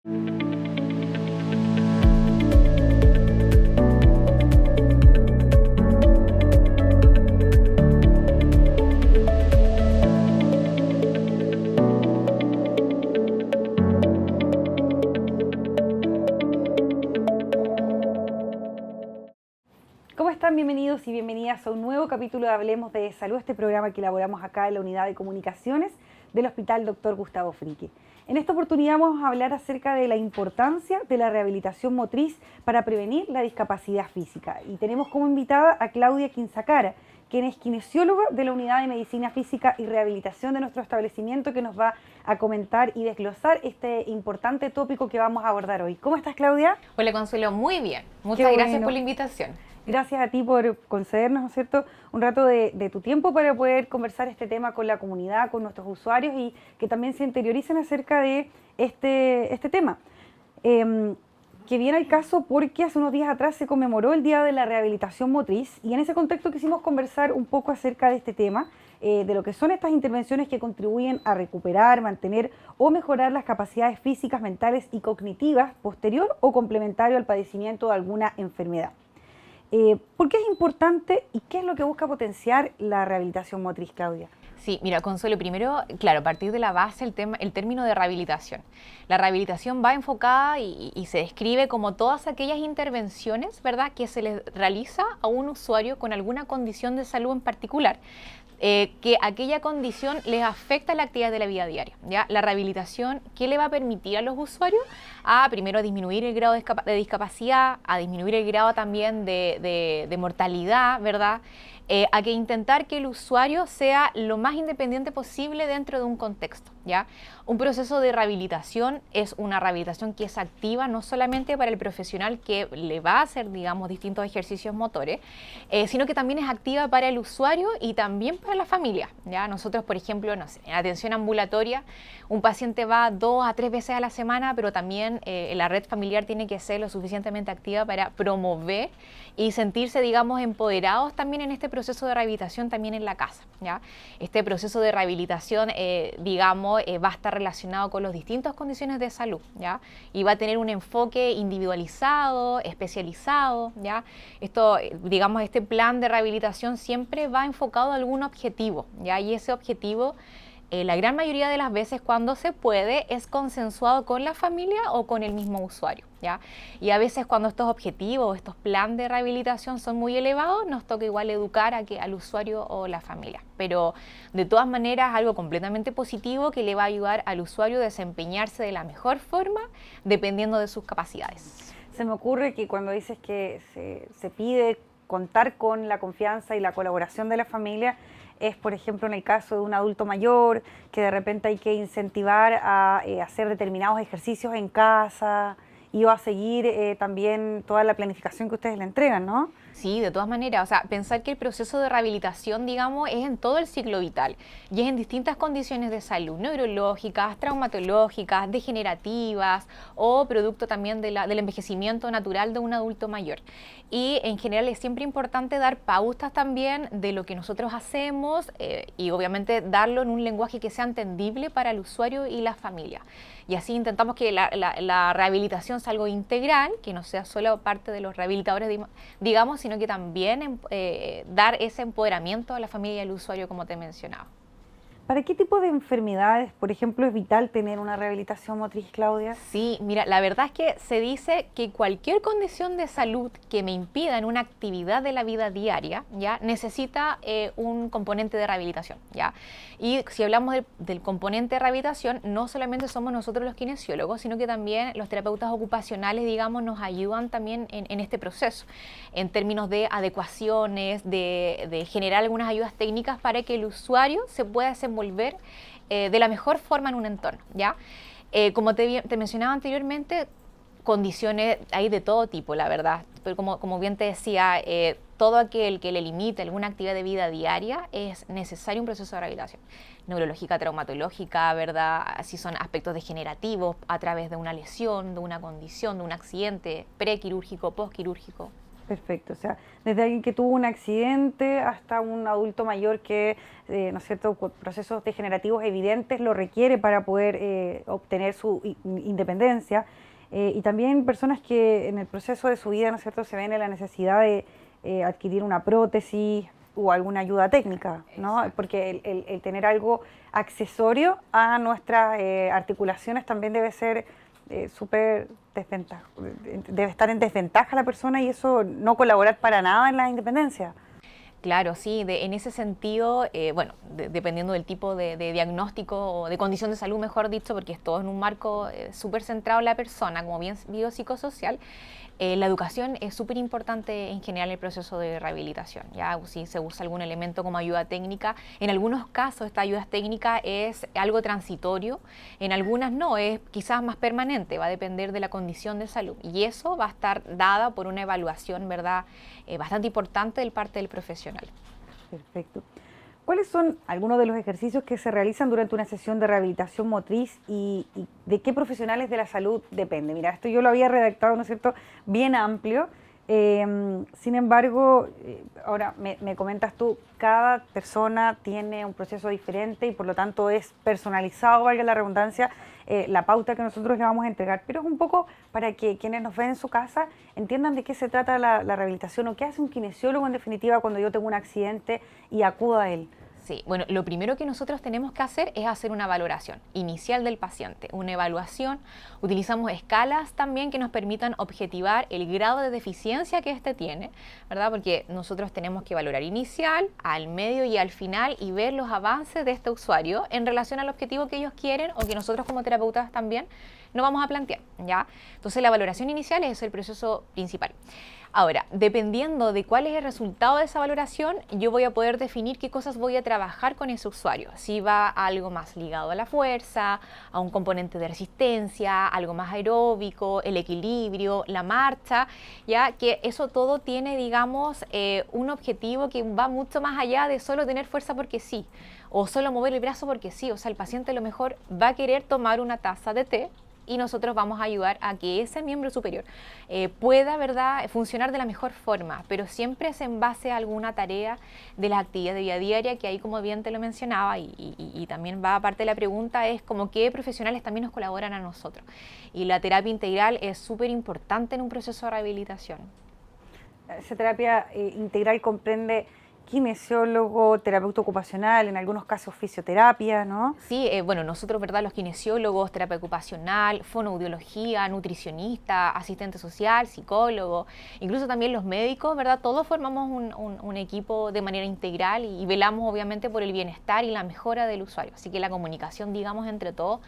¿Cómo están? Bienvenidos y bienvenidas a un nuevo capítulo de Hablemos de Salud, este programa que elaboramos acá en la Unidad de Comunicaciones del Hospital Dr. Gustavo Fricke. En esta oportunidad vamos a hablar acerca de la importancia de la rehabilitación motriz para prevenir la discapacidad física. Y tenemos como invitada a Claudia Quinzacara, quien es kinesióloga de la Unidad de Medicina Física y Rehabilitación de nuestro establecimiento, que nos va a comentar y desglosar este importante tópico que vamos a abordar hoy. ¿Cómo estás, Claudia? Hola, Consuelo, muy bien. Muchas gracias por la invitación. Gracias a ti por concedernos, ¿no es cierto?, un rato de tu tiempo para poder conversar este tema con la comunidad, con nuestros usuarios y que también se interioricen acerca de este tema. Que viene al caso porque hace unos días atrás se conmemoró el Día de la Rehabilitación Motriz y en ese contexto quisimos conversar un poco acerca de este tema, de lo que son estas intervenciones que contribuyen a recuperar, mantener o mejorar las capacidades físicas, mentales y cognitivas posterior o complementario al padecimiento de alguna enfermedad. ¿Por qué es importante y qué es lo que busca potenciar la rehabilitación motriz, Claudia? Sí, mira, Consuelo, primero, claro, a partir de la base el término de rehabilitación. La rehabilitación va enfocada y se describe como todas aquellas intervenciones, ¿verdad?, que se les realiza a un usuario con alguna condición de salud en particular. Que aquella condición les afecta la actividad de la vida diaria, ¿ya? La rehabilitación, ¿qué le va a permitir a los usuarios? Primero, a disminuir el grado de discapacidad, a disminuir el grado también de mortalidad, ¿verdad? A que intentar que el usuario sea lo más independiente posible dentro de un contexto, ¿ya? Un proceso de rehabilitación es una rehabilitación que es activa no solamente para el profesional que le va a hacer, digamos, distintos ejercicios motores, sino que también es activa para el usuario y también para la familia, ¿ya? Nosotros, por ejemplo, no sé, en atención ambulatoria, un paciente va 2 a 3 veces a la semana, pero también la red familiar tiene que ser lo suficientemente activa para promover y sentirse, digamos, empoderados también en este proceso de rehabilitación también en la casa, ¿ya? Este proceso de rehabilitación, digamos, va a estar relacionado con las distintas condiciones de salud, ¿ya? Y va a tener un enfoque individualizado, especializado, ¿ya? Esto, digamos, este plan de rehabilitación siempre va enfocado a algún objetivo, ¿ya? Y ese objetivo, la gran mayoría de las veces cuando se puede, es consensuado con la familia o con el mismo usuario, ¿ya? Y a veces cuando estos objetivos, estos planes de rehabilitación son muy elevados, nos toca igual educar al usuario o la familia. Pero de todas maneras, algo completamente positivo que le va a ayudar al usuario a desempeñarse de la mejor forma dependiendo de sus capacidades. Se me ocurre que cuando dices que se pide contar con la confianza y la colaboración de la familia, es, por ejemplo, en el caso de un adulto mayor, que de repente hay que incentivar a hacer determinados ejercicios en casa y a seguir también toda la planificación que ustedes le entregan, ¿no? Sí, de todas maneras, o sea, pensar que el proceso de rehabilitación, digamos, es en todo el ciclo vital y es en distintas condiciones de salud, neurológicas, traumatológicas, degenerativas o producto también del envejecimiento natural de un adulto mayor. Y en general es siempre importante dar pautas también de lo que nosotros hacemos y obviamente darlo en un lenguaje que sea entendible para el usuario y la familia. Y así intentamos que la rehabilitación sea algo integral, que no sea solo parte de los rehabilitadores, digamos, sino que también dar ese empoderamiento a la familia y al usuario, como te mencionaba. ¿Para qué tipo de enfermedades, por ejemplo, es vital tener una rehabilitación motriz, Claudia? Sí, mira, la verdad es que se dice que cualquier condición de salud que me impida en una actividad de la vida diaria, ¿ya?, necesita un componente de rehabilitación, ¿ya? Y si hablamos del componente de rehabilitación, no solamente somos nosotros los kinesiólogos, sino que también los terapeutas ocupacionales, digamos, nos ayudan también en este proceso, en términos de adecuaciones, de generar algunas ayudas técnicas para que el usuario se pueda desenvolver de la mejor forma en un entorno, ¿ya? Como te mencionaba anteriormente, condiciones hay de todo tipo, la verdad. Pero como bien te decía, todo aquel que le limite alguna actividad de vida diaria es necesario un proceso de rehabilitación neurológica, traumatológica, ¿verdad? Si son aspectos degenerativos a través de una lesión, de una condición, de un accidente prequirúrgico, postquirúrgico. Perfecto, o sea, desde alguien que tuvo un accidente hasta un adulto mayor que, ¿no es cierto?, con procesos degenerativos evidentes lo requiere para poder obtener su independencia, y también personas que en el proceso de su vida, ¿no es cierto?, se ven en la necesidad de adquirir una prótesis o alguna ayuda técnica, ¿no? Exacto. Porque el tener algo accesorio a nuestras articulaciones también debe ser súper desventaja, debe estar en desventaja la persona y eso no colaborar para nada en la independencia. Claro, sí, en ese sentido, bueno, dependiendo del tipo de diagnóstico o de condición de salud, mejor dicho, porque es todo en un marco súper centrado en la persona, como bien biopsicosocial, la educación es súper importante en general en el proceso de rehabilitación. Ya si se usa algún elemento como ayuda técnica, en algunos casos esta ayuda técnica es algo transitorio, en algunas no, es quizás más permanente, va a depender de la condición de salud. Y eso va a estar dada por una evaluación, ¿verdad?, bastante importante del parte del profesional. Perfecto. ¿Cuáles son algunos de los ejercicios que se realizan durante una sesión de rehabilitación motriz y de qué profesionales de la salud depende? Mira, esto yo lo había redactado, ¿no es cierto?, bien amplio. Sin embargo, ahora me comentas tú, cada persona tiene un proceso diferente y por lo tanto es personalizado, valga la redundancia, la pauta que nosotros le vamos a entregar, pero es un poco para que quienes nos ven en su casa entiendan de qué se trata la rehabilitación o qué hace un kinesiólogo en definitiva cuando yo tengo un accidente y acudo a él. Sí, bueno, lo primero que nosotros tenemos que hacer es hacer una valoración inicial del paciente, una evaluación. Utilizamos escalas también que nos permitan objetivar el grado de deficiencia que éste tiene, ¿verdad? Porque nosotros tenemos que valorar inicial, al medio y al final y ver los avances de este usuario en relación al objetivo que ellos quieren o que nosotros como terapeutas también nos vamos a plantear, ¿ya? Entonces la valoración inicial es el proceso principal. Ahora, dependiendo de cuál es el resultado de esa valoración, yo voy a poder definir qué cosas voy a trabajar con ese usuario. Si va a algo más ligado a la fuerza, a un componente de resistencia, algo más aeróbico, el equilibrio, la marcha, ya que eso todo tiene, digamos, un objetivo que va mucho más allá de solo tener fuerza porque sí, o solo mover el brazo porque sí. O sea, el paciente a lo mejor va a querer tomar una taza de té y nosotros vamos a ayudar a que ese miembro superior pueda, ¿verdad?, funcionar de la mejor forma, pero siempre es en base a alguna tarea de las actividades de vida diaria, que ahí, como bien te lo mencionaba, y también va aparte de la pregunta, es como qué profesionales también nos colaboran a nosotros. Y la terapia integral es súper importante en un proceso de rehabilitación. Esa terapia integral comprende kinesiólogo, terapeuta ocupacional, en algunos casos fisioterapia, ¿no? Sí, bueno, nosotros, ¿verdad?, los kinesiólogos, terapia ocupacional, fonoaudiología, nutricionista, asistente social, psicólogo, incluso también los médicos, ¿verdad? Todos formamos un equipo de manera integral y velamos obviamente por el bienestar y la mejora del usuario. Así que la comunicación, digamos, entre todos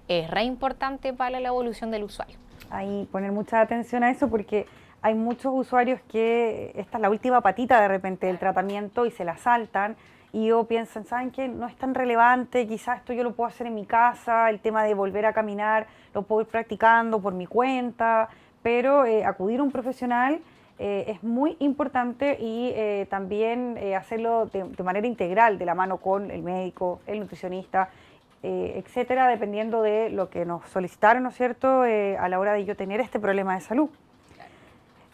es re importante para la evolución del usuario. Ahí poner mucha atención a eso porque hay muchos usuarios que esta es la última patita de repente del tratamiento y se la saltan y o piensan, ¿saben qué? No es tan relevante, quizás esto yo lo puedo hacer en mi casa, el tema de volver a caminar lo puedo ir practicando por mi cuenta, pero acudir a un profesional es muy importante y también hacerlo de manera integral, de la mano con el médico, el nutricionista, etcétera, dependiendo de lo que nos solicitaron, ¿no es cierto?, a la hora de yo tener este problema de salud.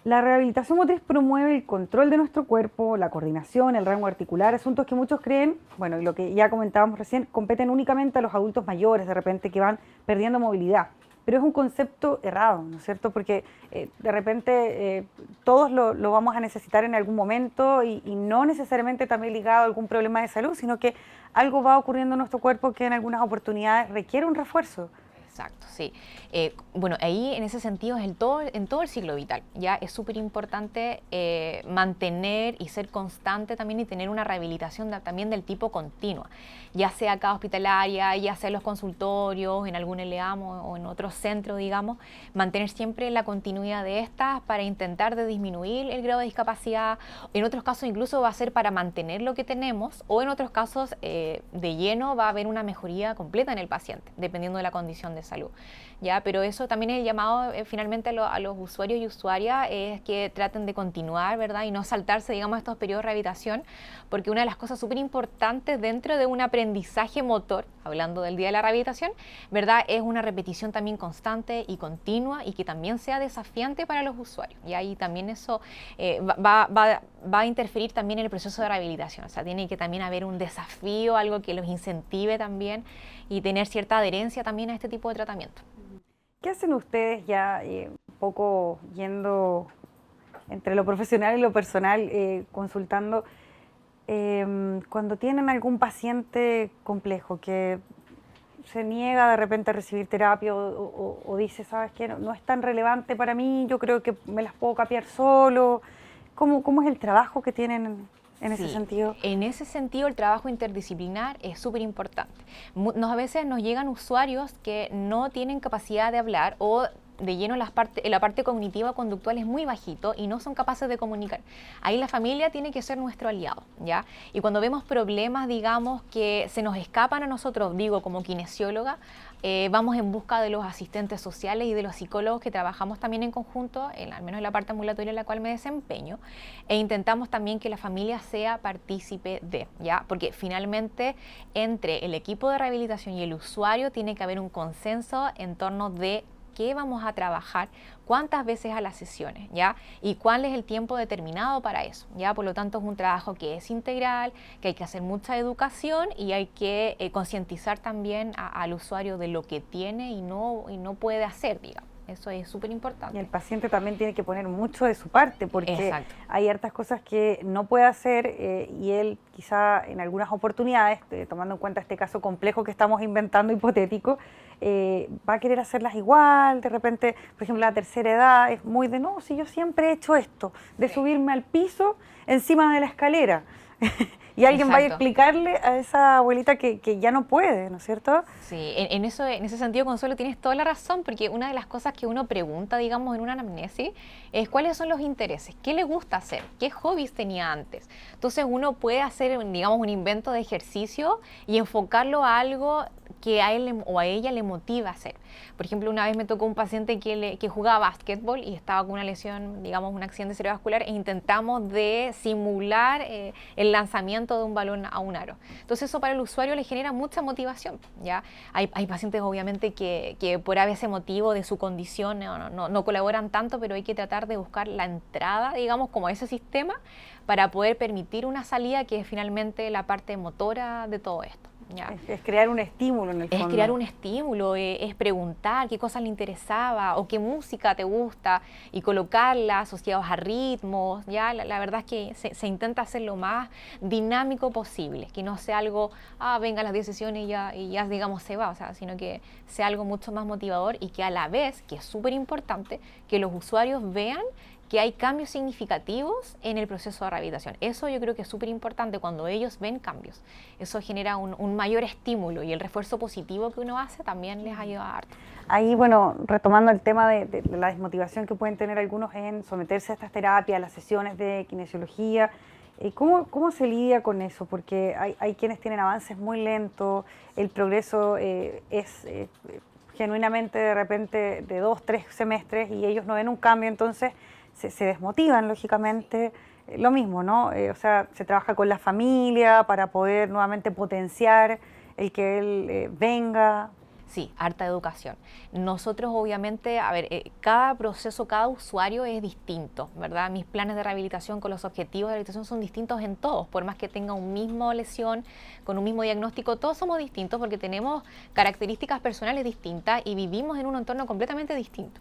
La rehabilitación motriz promueve el control de nuestro cuerpo, la coordinación, el rango articular, asuntos que muchos creen, bueno, y lo que ya comentábamos recién, competen únicamente a los adultos mayores, de repente, que van perdiendo movilidad. Pero es un concepto errado, ¿no es cierto? Porque de repente todos lo vamos a necesitar en algún momento y no necesariamente también ligado a algún problema de salud, sino que algo va ocurriendo en nuestro cuerpo que en algunas oportunidades requiere un refuerzo. Exacto, sí. Bueno, ahí en ese sentido es en todo el ciclo vital. Ya es súper importante mantener y ser constante también y tener una rehabilitación también del tipo continua, ya sea acá hospitalaria, ya sea en los consultorios, en algún ELEAM o en otros centros, digamos, mantener siempre la continuidad de estas para intentar de disminuir el grado de discapacidad. En otros casos incluso va a ser para mantener lo que tenemos o en otros casos de lleno va a haber una mejoría completa en el paciente, dependiendo de la condición de salud. ¿Ya? Pero eso también es el llamado finalmente a los usuarios y usuarias es que traten de continuar, ¿verdad? Y no saltarse, digamos, estos periodos de rehabilitación, porque una de las cosas súper importantes dentro de un aprendizaje motor hablando del Día de la Rehabilitación, ¿verdad? Es una repetición también constante y continua y que también sea desafiante para los usuarios. Y ahí también eso va a interferir también en el proceso de rehabilitación. O sea, tiene que también haber un desafío, algo que los incentive también y tener cierta adherencia también a este tipo de tratamiento. ¿Qué hacen ustedes ya un poco yendo entre lo profesional y lo personal, consultando, cuando tienen algún paciente complejo que se niega de repente a recibir terapia o dice, ¿sabes qué? No, no es tan relevante para mí, yo creo que me las puedo capear solo? ¿Cómo es el trabajo que tienen en ese sentido? En ese sentido, el trabajo interdisciplinar es súper importante. A veces nos llegan usuarios que no tienen capacidad de hablar o de lleno en la parte cognitiva conductual es muy bajito y no son capaces de comunicar. Ahí la familia tiene que ser nuestro aliado, ¿ya? Y cuando vemos problemas, digamos, que se nos escapan a nosotros, digo, como kinesióloga, vamos en busca de los asistentes sociales y de los psicólogos que trabajamos también en conjunto, al menos en la parte ambulatoria en la cual me desempeño, e intentamos también que la familia sea partícipe de, ¿ya? Porque finalmente entre el equipo de rehabilitación y el usuario tiene que haber un consenso en torno de qué vamos a trabajar, cuántas veces a las sesiones, ¿ya? Y cuál es el tiempo determinado para eso, ¿ya? Por lo tanto, es un trabajo que es integral, que hay que hacer mucha educación y hay que concientizar también al usuario de lo que tiene y no puede hacer, digamos. Eso es súper importante. Y el paciente también tiene que poner mucho de su parte, porque Exacto. hay hartas cosas que no puede hacer y él quizá en algunas oportunidades, tomando en cuenta este caso complejo que estamos inventando, hipotético, va a querer hacerlas igual. De repente, por ejemplo, la tercera edad es muy de, no, si yo siempre he hecho esto, de subirme al piso encima de la escalera. Y alguien va a explicarle a esa abuelita que ya no puede, ¿no es cierto? Sí, en ese sentido, Consuelo, tienes toda la razón, porque una de las cosas que uno pregunta, digamos, en una anamnesis, es cuáles son los intereses, qué le gusta hacer, qué hobbies tenía antes. Entonces uno puede hacer, digamos, un invento de ejercicio y enfocarlo a algo que a él o a ella le motiva a hacer. Por ejemplo, una vez me tocó un paciente que jugaba básquetbol y estaba con una lesión, digamos, un accidente cerebrovascular, e intentamos de simular el lanzamiento de un balón a un aro. Entonces eso para el usuario le genera mucha motivación, ¿ya? Hay pacientes obviamente que por ese motivo de su condición no colaboran tanto, pero hay que tratar de buscar la entrada, digamos, como a ese sistema para poder permitir una salida que es finalmente la parte motora de todo esto. ¿Ya? Es crear un estímulo en el fondo. Es crear un estímulo, es preguntar qué cosas le interesaba o qué música te gusta y colocarla asociados a ritmos, ¿ya? La verdad es que se intenta hacer lo más dinámico posible, que no sea algo, venga a las 10 sesiones y ya digamos se va, o sea, sino que sea algo mucho más motivador y que a la vez, que es súper importante, que los usuarios vean que hay cambios significativos en el proceso de rehabilitación. Eso yo creo que es súper importante cuando ellos ven cambios. Eso genera un mayor estímulo y el refuerzo positivo que uno hace también les ayuda harto. Ahí, bueno, retomando el tema de la desmotivación que pueden tener algunos en someterse a estas terapias, a las sesiones de kinesiología, ¿cómo se lidia con eso? Porque hay quienes tienen avances muy lentos, el progreso es genuinamente de repente de 2, 3 semestres y ellos no ven un cambio, entonces se desmotivan, lógicamente. Lo mismo, ¿no? O sea, se trabaja con la familia para poder nuevamente potenciar el que él venga. Sí, harta educación. Nosotros obviamente, a ver, cada proceso, cada usuario es distinto, ¿verdad? Mis planes de rehabilitación con los objetivos de rehabilitación son distintos en todos, por más que tenga un mismo lesión, con un mismo diagnóstico, todos somos distintos porque tenemos características personales distintas y vivimos en un entorno completamente distinto.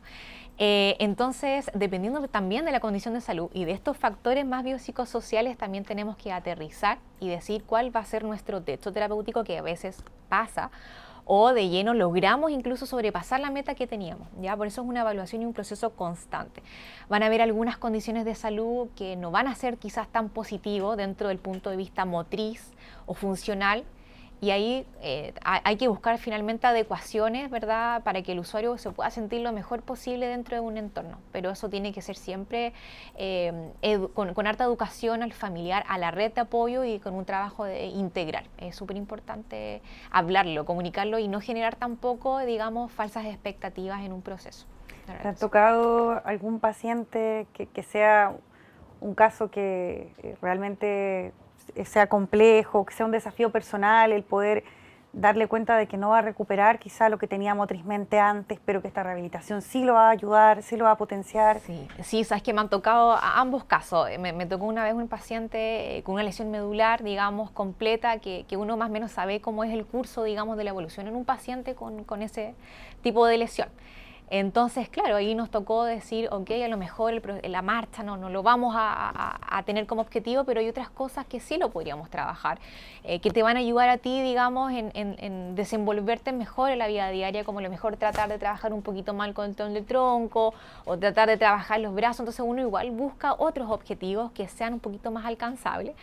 Entonces, dependiendo también de la condición de salud y de estos factores más biopsicosociales, también tenemos que aterrizar y decir cuál va a ser nuestro techo terapéutico, que a veces pasa, o de lleno logramos incluso sobrepasar la meta que teníamos, ¿ya? Por eso es una evaluación y un proceso constante. Van a haber algunas condiciones de salud que no van a ser quizás tan positivos dentro del punto de vista motriz o funcional, y ahí hay que buscar finalmente adecuaciones, ¿verdad?, para que el usuario se pueda sentir lo mejor posible dentro de un entorno. Pero eso tiene que ser siempre con harta educación al familiar, a la red de apoyo y con un trabajo integral. Es súper importante hablarlo, comunicarlo y no generar tampoco, digamos, falsas expectativas en un proceso. ¿Te ha tocado algún paciente que sea un caso que realmente sea complejo, que sea un desafío personal, el poder darle cuenta de que no va a recuperar quizá lo que tenía motrizmente antes, pero que esta rehabilitación sí lo va a ayudar, sí lo va a potenciar. Sí, sabes que me han tocado a ambos casos. Me tocó una vez un paciente con una lesión medular, digamos, completa, que uno más o menos sabe cómo es el curso, digamos, de la evolución en un paciente con ese tipo de lesión. Entonces, claro, ahí nos tocó decir, ok, a lo mejor la marcha no lo vamos a tener como objetivo, pero hay otras cosas que sí lo podríamos trabajar, que te van a ayudar a ti, digamos, en desenvolverte mejor en la vida diaria, como a lo mejor tratar de trabajar un poquito más el control del tronco o tratar de trabajar los brazos. Entonces uno igual busca otros objetivos que sean un poquito más alcanzables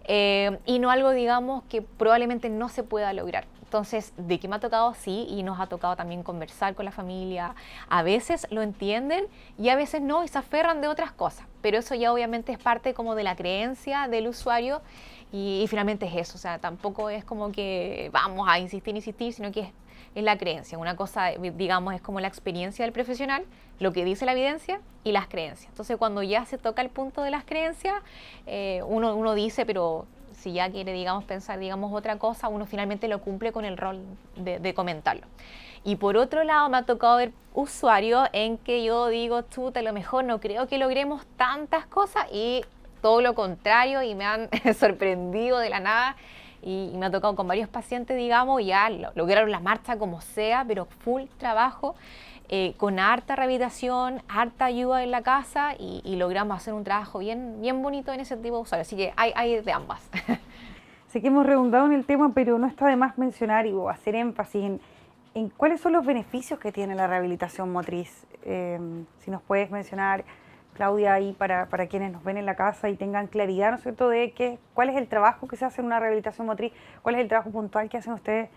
y no algo, digamos, que probablemente no se pueda lograr. Entonces, de que me ha tocado, sí, y nos ha tocado también conversar con la familia. A veces lo entienden y a veces no, y se aferran de otras cosas. Pero eso ya obviamente es parte como de la creencia del usuario y finalmente es eso. O sea, tampoco es como que vamos a insistir, sino que es la creencia. Una cosa, digamos, es como la experiencia del profesional, lo que dice la evidencia y las creencias. Entonces, cuando ya se toca el punto de las creencias, uno dice, pero si ya quiere, digamos, pensar, digamos, otra cosa, uno finalmente lo cumple con el rol de comentarlo. Y por otro lado, me ha tocado ver usuarios en que yo digo, chuta, a lo mejor no creo que logremos tantas cosas y todo lo contrario, y me han sorprendido de la nada. Y me ha tocado con varios pacientes, digamos, ya lograron la marcha como sea, pero full trabajo, con harta rehabilitación, harta ayuda en la casa y logramos hacer un trabajo bien bonito en ese tipo de usuarios. Así que hay de ambas. Sé que hemos redundado en el tema, pero no está de más mencionar y hacer énfasis en cuáles son los beneficios que tiene la rehabilitación motriz. Si nos puedes mencionar, Claudia, ahí para quienes nos ven en la casa y tengan claridad, ¿no es cierto?, de cuál es el trabajo que se hace en una rehabilitación motriz, cuál es el trabajo puntual que hacen ustedes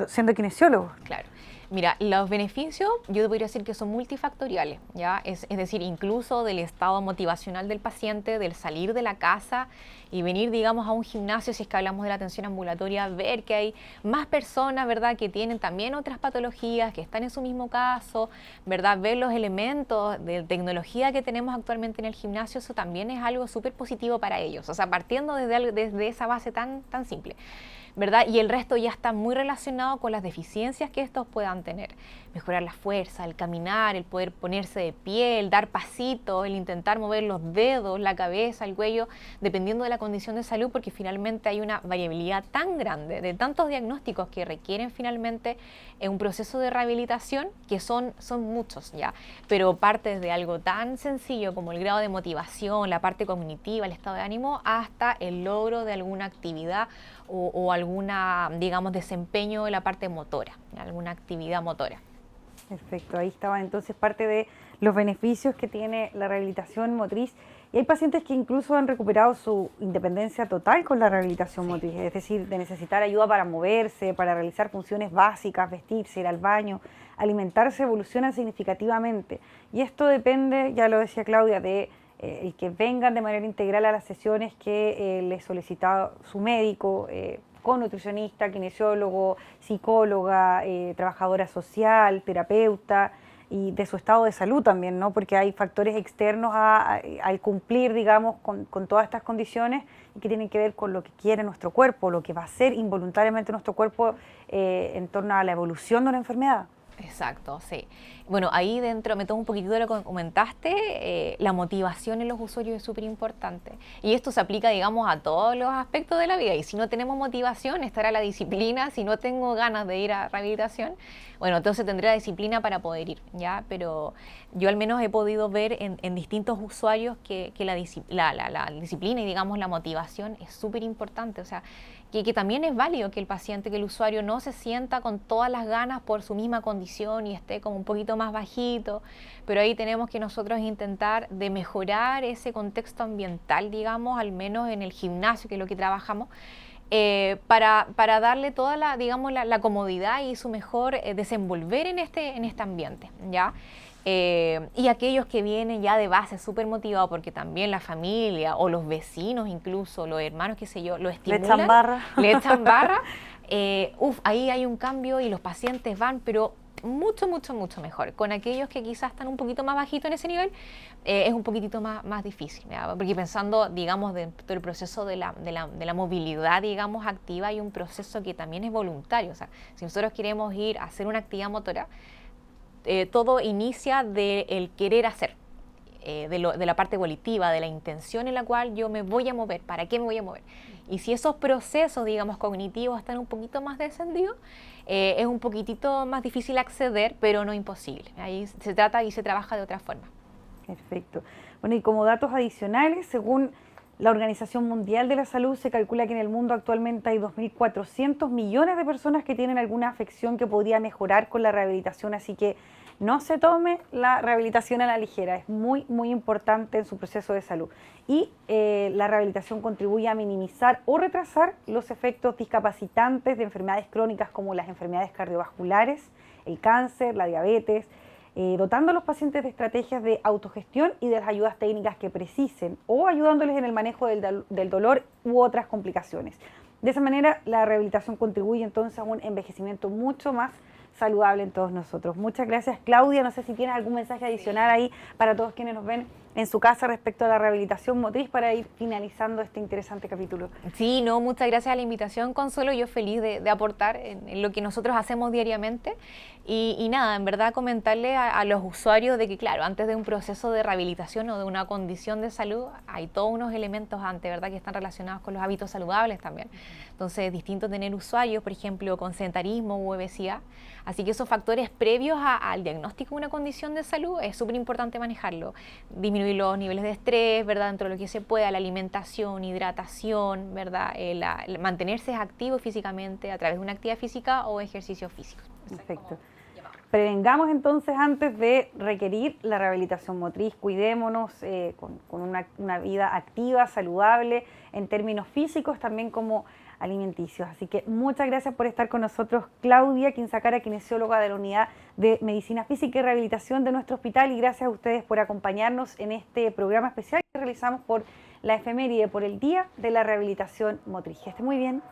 siendo kinesiólogos. Claro. Mira, los beneficios yo podría decir que son multifactoriales, ¿ya? Es decir, incluso del estado motivacional del paciente, del salir de la casa y venir, digamos, a un gimnasio, si es que hablamos de la atención ambulatoria, ver que hay más personas, ¿verdad?, que tienen también otras patologías, que están en su mismo caso, ¿verdad?, ver los elementos de tecnología que tenemos actualmente en el gimnasio, eso también es algo súper positivo para ellos, o sea, partiendo desde esa base tan simple, ¿verdad? Y el resto ya está muy relacionado con las deficiencias que estos puedan tener. Mejorar la fuerza, el caminar, el poder ponerse de pie, el dar pasitos, el intentar mover los dedos, la cabeza, el cuello, dependiendo de la condición de salud, porque finalmente hay una variabilidad tan grande de tantos diagnósticos que requieren finalmente un proceso de rehabilitación, que son muchos ya, pero parte desde algo tan sencillo como el grado de motivación, la parte cognitiva, el estado de ánimo, hasta el logro de alguna actividad o alguna, digamos, desempeño de la parte motora, alguna actividad motora. Perfecto, ahí estaba entonces parte de los beneficios que tiene la rehabilitación motriz. Y hay pacientes que incluso han recuperado su independencia total con la rehabilitación motriz, es decir, de necesitar ayuda para moverse, para realizar funciones básicas, vestirse, ir al baño, alimentarse, evolucionan significativamente. Y esto depende, ya lo decía Claudia, de el que vengan de manera integral a las sesiones que les solicita su médico, con nutricionista, kinesiólogo, psicóloga, trabajadora social, terapeuta, y de su estado de salud también, ¿no? Porque hay factores externos al cumplir, digamos, con todas estas condiciones y que tienen que ver con lo que quiere nuestro cuerpo, lo que va a hacer involuntariamente nuestro cuerpo en torno a la evolución de una enfermedad. Exacto, sí. Bueno, ahí dentro me tomo un poquitito de lo que comentaste, la motivación en los usuarios es súper importante. Y esto se aplica, digamos, a todos los aspectos de la vida. Y si no tenemos motivación, estará la disciplina. Si no tengo ganas de ir a rehabilitación, bueno, entonces tendré la disciplina para poder ir, ¿ya? Pero yo al menos he podido ver en distintos usuarios que la disciplina y, digamos, la motivación es súper importante. O sea, que también es válido que el paciente, que el usuario no se sienta con todas las ganas por su misma condición y esté como un poquito más bajito, pero ahí tenemos que nosotros intentar de mejorar ese contexto ambiental, digamos, al menos en el gimnasio, que es lo que trabajamos, para darle toda la, digamos, la comodidad y su mejor desenvolver en este ambiente, ¿ya? Y aquellos que vienen ya de base súper motivados porque también la familia o los vecinos, incluso los hermanos, qué sé yo, lo estimulan. Le echan barra. Ahí hay un cambio y los pacientes van, pero mucho, mucho, mucho mejor. Con aquellos que quizás están un poquito más bajitos en ese nivel, es un poquitito más difícil, ¿verdad? Porque pensando, digamos, dentro del proceso de la movilidad, digamos, activa, hay un proceso que también es voluntario. O sea, si nosotros queremos ir a hacer una actividad motora, todo inicia del querer hacer. De la parte volitiva, de la intención en la cual yo me voy a mover, ¿para qué me voy a mover? Y si esos procesos, digamos, cognitivos están un poquito más descendidos, es un poquitito más difícil acceder, pero no imposible. Ahí se trata y se trabaja de otra forma. Perfecto. Bueno, y como datos adicionales, según la Organización Mundial de la Salud, se calcula que en el mundo actualmente hay 2.400 millones de personas que tienen alguna afección que podría mejorar con la rehabilitación, así que no se tome la rehabilitación a la ligera, es muy, muy importante en su proceso de salud. Y la rehabilitación contribuye a minimizar o retrasar los efectos discapacitantes de enfermedades crónicas como las enfermedades cardiovasculares, el cáncer, la diabetes, dotando a los pacientes de estrategias de autogestión y de las ayudas técnicas que precisen o ayudándoles en el manejo del dolor u otras complicaciones. De esa manera, la rehabilitación contribuye entonces a un envejecimiento mucho más saludable en todos nosotros. Muchas gracias, Claudia. No sé si tienes algún mensaje adicional ahí para todos quienes nos ven en su casa respecto a la rehabilitación motriz para ir finalizando este interesante capítulo. Sí, no, muchas gracias a la invitación, Consuelo. Yo feliz de aportar en lo que nosotros hacemos diariamente. Y nada, en verdad comentarle a los usuarios de que, claro, antes de un proceso de rehabilitación o de una condición de salud, hay todos unos elementos antes, ¿verdad?, que están relacionados con los hábitos saludables también. Entonces, es distinto tener usuarios, por ejemplo, con sedentarismo u obesidad. Así que esos factores previos al diagnóstico de una condición de salud es súper importante manejarlo. Disminuir los niveles de estrés, ¿verdad?, dentro de lo que se pueda, la alimentación, hidratación, ¿verdad?, mantenerse activo físicamente a través de una actividad física o ejercicio físico. Perfecto. Prevengamos entonces antes de requerir la rehabilitación motriz, cuidémonos con una vida activa, saludable, en términos físicos, también como alimenticios. Así que muchas gracias por estar con nosotros, Claudia Quinzacara, kinesióloga de la Unidad de Medicina Física y Rehabilitación de nuestro hospital, y gracias a ustedes por acompañarnos en este programa especial que realizamos por la efeméride, por el Día de la Rehabilitación Motriz. Que esté muy bien.